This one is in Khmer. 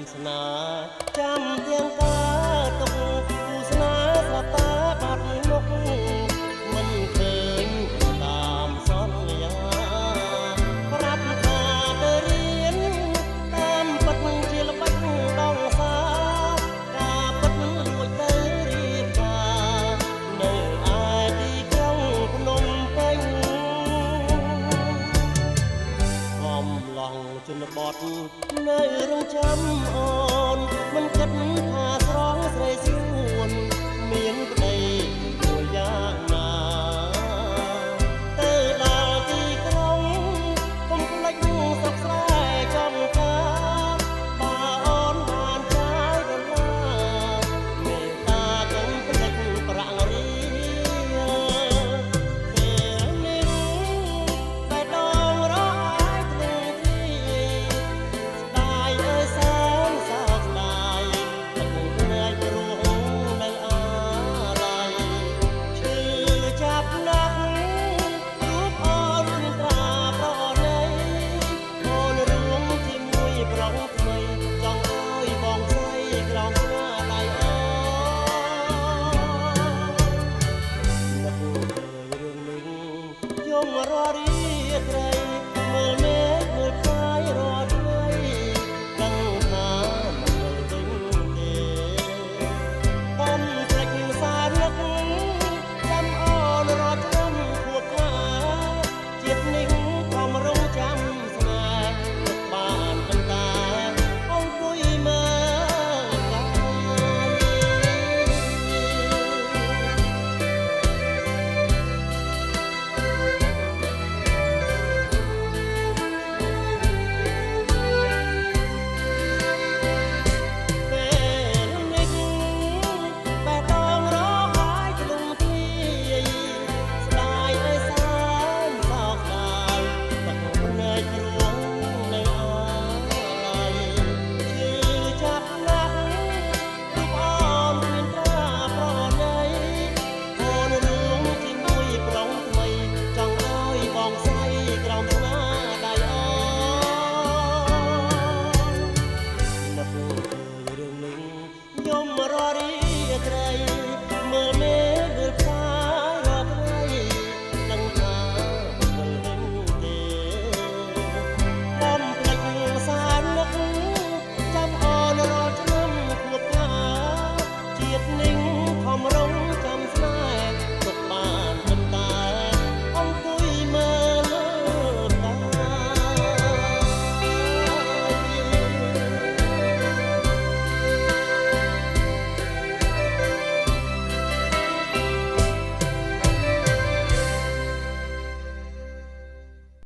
ស្នាចាំទាំងការទុកគូស្នេហ៍ស្រាប់តែបាត់មុខមិនឃើញតាមសន្យាប្រាប់ថាទៅរៀនតាមពិតជាល្បិចដងសាការពិតលួចទៅរៀបការនៅឯទីក្រុងភ្នំពេញកំឡុងជនបទនៅរងចាំអូនមិនគិតថាស្រងស្រីសួនមានប្តីមួយយ៉ាងណាទៅដល់ទីក្រុងកុំភ្លេចស្រុកស្រែចំការបើអូនបានចាយដុល្លារមេត្តាកុំភ្លេចប្រាក់រៀលពេលនេះតែដងរកអាយទ្រង់ទ្រីស្ដាយអើយសោកស្ដាយទឹកភ្នែករួងនៅអារ័យឈឺចាប់ណាស់រូបអូនត្រាប្រណីអូនរួមជាមួយប្រុសថ្មីចង់ឲ្យបងស្រីក្រោមស្នាដៃអូននឹកឃើញរឿងនេះយំរាល់រីត្រីមើលមេឃមើលផ្កាយរាល់ថ្ងៃដឹងថាមិននៅវិញទេបំភ្លេចសារនឹកចាំអូនរាល់ឆ្នាំខួបក្លាជាតិនេះខំរងចាំស្នេហ៍នឹកបានប៉ុន្តែអង្គុយមើលកាពេលនេះបែរដងរកហាយទ្រង់ទ្រាយស្ដាយអើយសើមសោកស្ដាយទឹកភ្នែករួងនៅអាឡ័យឈឺចាប់ណាស់រូបអូនមានត្រាប្រណីអូនរួមជាមួយប្រុសថ្មីចង់ឲ្យបងស្រីក្រោមស្នាដៃអូននឹកឃើញរឿងនេះយំរាល់រីត្រីមើលមេឃមើលផ្កាយរាល់ថ្ងៃដឹងថាមិនវិលវិញទេបំភ្លេចសារនឹកចាំអូនរាល់ឆ្នាំខួបក្លាជាតិនេះខំរ